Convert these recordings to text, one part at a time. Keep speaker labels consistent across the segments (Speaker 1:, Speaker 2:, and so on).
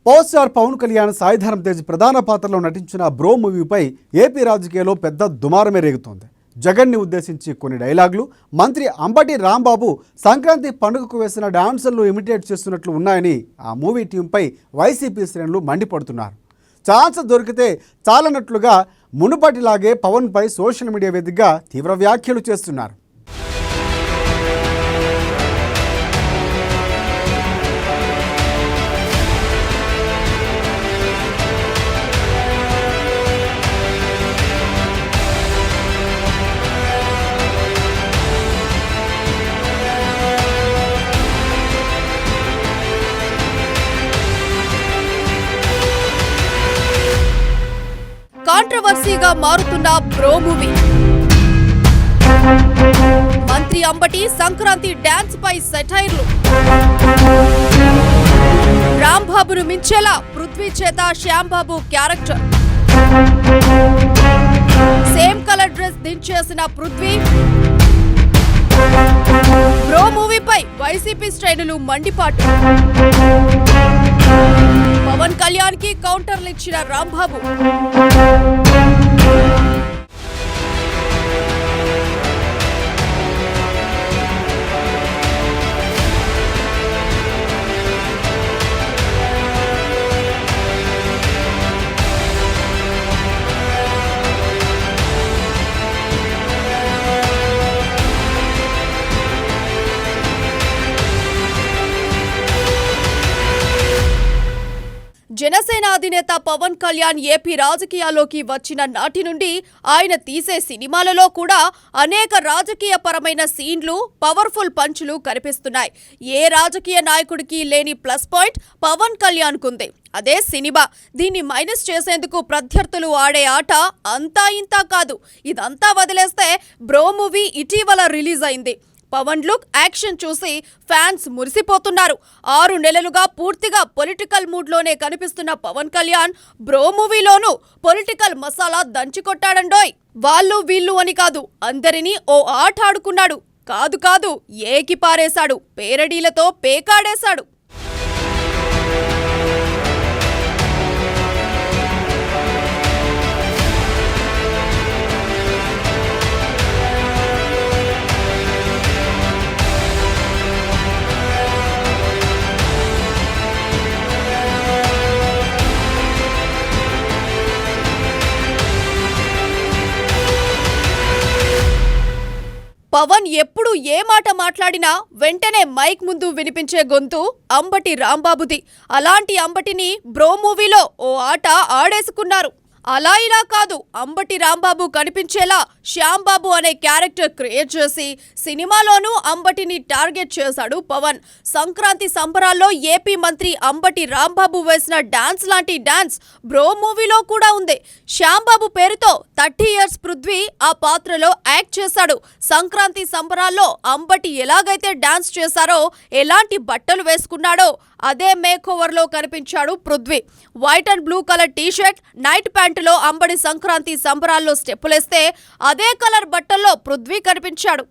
Speaker 1: Power star Pawan Kalyan Sai Dharam Tej ప్రధాన పాత్రలో నటించిన బ్రో మూవీపై ఏపీ రాజకీయాల్లో పెద్ద దుమారమే రేగుతోంది. జగన్ని ఉద్దేశించి కొన్ని డైలాగులు మంత్రి అంబటి రాంబాబు సంక్రాంతి పండుగకు వేసిన డాన్సులను ఇమిటేట్ చేస్తున్నట్లు ఉన్నాయని ఆ మూవీ టీంపై వైసీపీ శ్రేణులు మండిపడుతున్నారు. ఛాన్స్ దొరికితే చాలన్నట్లుగా మునుపటిలాగే పవన్పై సోషల్ మీడియా వేదికగా తీవ్ర వ్యాఖ్యలు చేస్తున్నారు.
Speaker 2: కాంట్రవర్సీగా మారుతున్న బ్రో మూవీ. మంత్రి అంబటి సంక్రాంతి డాన్స్ పై సెటైర్లు. రాంబాబును మించేలా పృథ్వీ చేత Shyambabu character. Same colour dress దించేసిన పృథ్వీ. బ్రో మూవీపై వైసీపీ శ్రేణులు మండిపాటు. పవన్ కళ్యాణ్ కి కౌంటర్లు ఇచ్చిన రాంబాబు. జనసేన అధినేత పవన్ కళ్యాణ్ ఏపీ రాజకీయాల్లోకి వచ్చిన నాటి నుండి ఆయన తీసే సినిమాలలో కూడా అనేక రాజకీయ పరమైన సీన్లు, పవర్ఫుల్ పంచులు కనిపిస్తున్నాయి. ఏ రాజకీయ నాయకుడికి లేని ప్లస్ పాయింట్ పవన్ కళ్యాణ్ కుంది. అదే సినిమా. దీన్ని మైనస్ చేసేందుకు ప్రత్యర్థులు ఆడే ఆట అంతా ఇంతా కాదు. ఇదంతా వదిలేస్తే బ్రో మూవీ ఇటీవల రిలీజ్ అయింది. పవన్ లుక్, యాక్షన్ చూసి ఫ్యాన్స్ మురిసిపోతున్నారు. 6 నెలలుగా పూర్తిగా పొలిటికల్ మూడ్లోనే కనిపిస్తున్న పవన్ కళ్యాణ్ బ్రో మూవీలోనూ పొలిటికల్ మసాలా దంచికొట్టాడండోయ్. వాళ్ళు వీళ్ళు అని కాదు, అందరినీ ఓ ఆట ఆడుకున్నాడు. కాదు ఏకి పారేశాడు. పేరడీలతో పేకాడేశాడు. పవన్ ఎప్పుడు ఏ మాట మాట్లాడినా వెంటనే మైక్ ముందు వినిపించే గొంతు అంబటి రాంబాబుది. అలాంటి అంబటిని బ్రో మూవీలో ఓ ఆట ఆడేసుకున్నారు. అలా ఇలా కాదు, అంబటి రాంబాబు కనిపించేలా శ్యాంబాబు అనే క్యారెక్టర్ క్రియేట్ చేసి సినిమాలోనూ అంబటిని టార్గెట్ చేశాడు పవన్. సంక్రాంతి సంబరాల్లో ఏపీ మంత్రి అంబటి రాంబాబు వేసిన డాన్స్ లాంటి డాన్స్ బ్రో మూవీలో కూడా ఉంది. శ్యాంబాబు పేరుతో 30 years పృథ్వీ ఆ పాత్రలో యాక్ట్ చేశాడు. సంక్రాంతి సంబరాల్లో అంబటి ఎలాగైతే డాన్స్ చేశారో, ఎలాంటి బట్టలు వేసుకున్నాడో అదే మేకోవర్లో కనిపించాడు Prithvi. White and blue colour t-shirt, night ప్యాంటులో అంబటి సంక్రాంతి సంబరాల్లో స్టెప్పులేస్తే అదే కలర్ బట్టల్లో పృథ్వీ కనిపించాడు.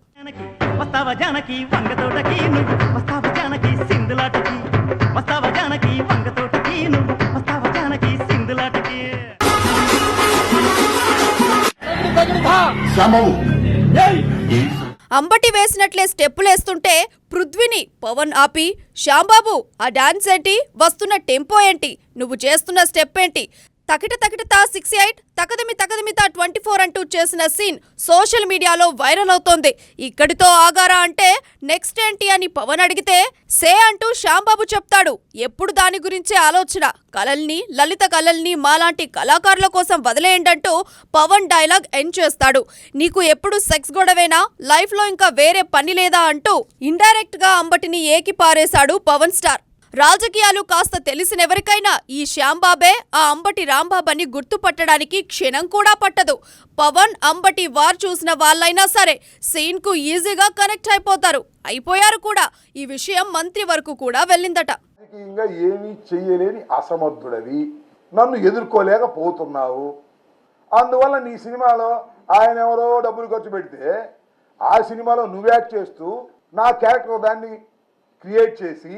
Speaker 2: అంబటి వేసినట్లే స్టెప్పులేస్తుంటే పృథ్వీని పవన్ ఆపి, శ్యాంబాబు ఆ డాన్స్ ఏంటి, వస్తున్న టెంపో ఏంటి, నువ్వు చేస్తున్న స్టెప్ ఏంటి, తకిట తకిటతా 68, తకదిమితా 24 అంటూ చేసిన సీన్ సోషల్ మీడియాలో వైరల్ అవుతోంది. ఇక్కడితో ఆగారా అంటే నెక్స్ట్ ఏంటి అని పవన్ అడిగితే సే అంటూ శ్యాంబాబు చెప్తాడు. ఎప్పుడు దాని గురించే ఆలోచన. కలల్ని, లలిత కలల్ని మాలాంటి కళాకారుల కోసం వదిలేయండంటూ పవన్ డైలాగ్ ఎండ్ చేస్తాడు. నీకు ఎప్పుడు సెక్స్ గొడవేనా, లైఫ్లో ఇంకా వేరే పని లేదా అంటూ ఇండైరెక్ట్ గా అంబటిని ఏకి పారేశాడు పవన్ స్టార్. రాజకీయాలు కాస్త తెలిసినెవరికైనా ఈ శ్యాంబాబే ఆ అంబటి రాంబాబని గుర్తుపట్టడానికి క్షణం కూడా పట్టదు. పవన్ అంబటి వార్ చూసిన వాళ్ళైనా సరే సీన్ కు ఈజీగా కనెక్ట్ అయిపోయారు కూడా. ఈ విషయం మంత్రి వరకు కూడా వెళ్ళిందట.
Speaker 3: ఏమీ చెయ్యలేని అసమర్థుడవి, నన్ను ఎదుర్కోలేకపోతున్నావు, అందువల్ల నీ సినిమాలో ఆయన ఎవరో డబ్బులు ఖర్చు పెడితే ఆ సినిమాలో నువ్వు యాక్ట్ చేస్తూ నా క్యారెక్టర్ దాన్ని క్రియేట్ చేసి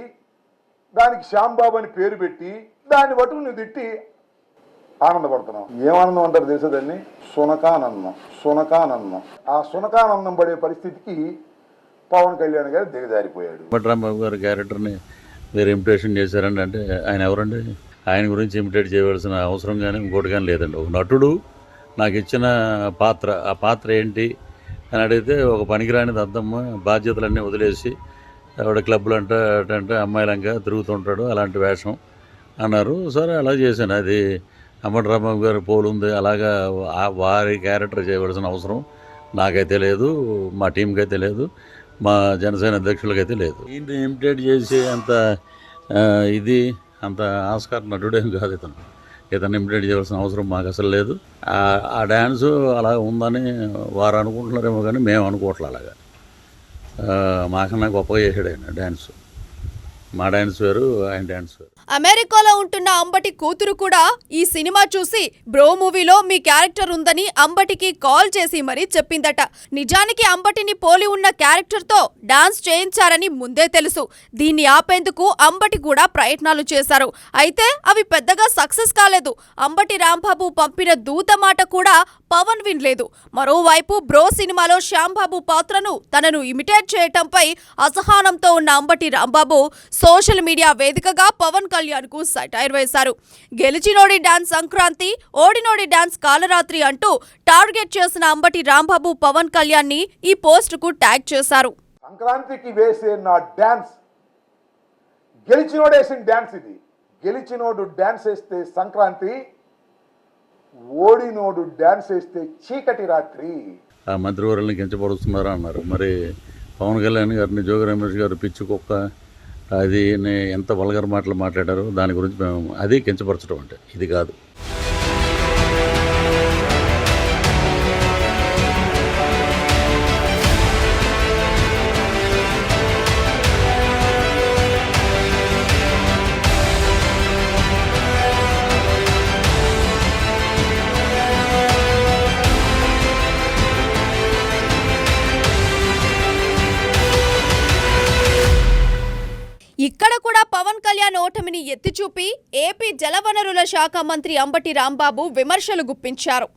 Speaker 3: దానికి శ్యాంబాబు అని పేరు పెట్టి దాన్ని పట్టుకు నువ్వు తిట్టి ఆనందపడుతున్నావు. ఏమానందం అంటారు తెలుసా దాన్ని? సునకానందం. ఆ సునకానందం పడే పరిస్థితికి పవన్ కళ్యాణ్ గారు దిగజారిపోయాడు.
Speaker 4: రాంబాబు గారి క్యారెక్టర్ని మీరు ఇమిటేషన్ చేశారండి అంటే ఆయన ఎవరండి? ఆయన గురించి ఇమిటేట్ చేయవలసిన అవసరం కానీ ఇంకోటి కానీ లేదండి. ఒక నటుడు నాకు ఇచ్చిన పాత్ర, ఆ పాత్ర ఏంటి అని అడిగితే ఒక పనికిరాని దద్దమ్మ బాధ్యతలన్నీ వదిలేసి ఆవిడ క్లబ్లు అంటే అమ్మాయిలంగా తిరుగుతుంటాడు, అలాంటి వేషం అన్నారు. సరే అలా చేశాను. అది అంబటి రాంబాబు గారి పోలు ఉంది, అలాగా వారి క్యారెక్టర్ చేయవలసిన అవసరం నాకైతే లేదు, మా టీంకి అయితే లేదు, మా జనసేన అధ్యక్షులకైతే లేదు. ఈయన్ని ఇమిటేట్ చేసి అంత ఇది అంత ఆస్కార్ నటుడేం కాదు ఇతను ఇమిటేట్ చేయవలసిన అవసరం మాకు అసలు లేదు. ఆ డ్యాన్సు అలా ఉందని వారు అనుకుంటున్నారేమో కానీ మేము అనుకోవట్లే. అలాగా మాకన్నా గొప్పగా చేసాడు ఆయన డ్యాన్స్. మా డ్యాన్స్ వేరు, ఆయన డ్యాన్స్ వేరు.
Speaker 2: అమెరికాలో ఉంటున్న అంబటి కూతురు కూడా ఈ సినిమా చూసి బ్రో మూవీలో మీ క్యారెక్టర్ ఉందని అంబటికి కాల్ చేసి మరీ చెప్పిందట. నిజానికి అంబటిని పోలి ఉన్న క్యారెక్టర్తో డాన్స్ చేయించారని ముందే తెలుసు. దీన్ని ఆపేందుకు అంబటి కూడా ప్రయత్నాలు చేశారు. అయితే అవి పెద్దగా సక్సెస్ కాలేదు. అంబటి రాంబాబు పంపిన దూత మాట కూడా పవన్ వినలేదు. మరోవైపు బ్రో సినిమాలో శ్యాంబాబు పాత్రను తనను ఇమిటేట్ చేయటంపై అసహనంతో ఉన్న అంబటి రాంబాబు సోషల్ మీడియా వేదికగా పవన్ కళ్యాణ్ కు సటైర్ వేశారు. గెలిచినోడి డాన్స్ సంక్రాంతి, ఓడినోడి డాన్స్ కాలరాత్రి అంటూ టార్గెట్ చేసిన అంబటి రాంబాబు పవన్ కళ్యాణ్ ని ఈ పోస్ట్ కు ట్యాగ్ చేశారు.
Speaker 3: సంక్రాంతికి వేసే నా డాన్స్ గెలిచినోడు వేసిన డాన్స్ ఇది. గెలిచినోడు డాన్స్ వేస్తే సంక్రాంతి, ఓడినోడు డాన్స్ వేస్తే చీకటి రాత్రి.
Speaker 4: ఆ మంత్రివర్యుల్ని కించపరుస్తున్నారా అన్నారు. మరి పవన్ కళ్యాణ్ గారిని జోగి రమేష్ గారు పిచ్చి కుక్క అది ఎంత వల్గర్ మాటలు మాట్లాడారో దాని గురించి మేము అది కించపరచడం అంటే ఇది కాదు.
Speaker 2: ఇక్కడ కూడా పవన్ కళ్యాణ్ ఓటమిని ఎత్తిచూపి ఏపీ జలవనరుల శాఖ మంత్రి అంబటి రాంబాబు విమర్శలు గుప్పించారు.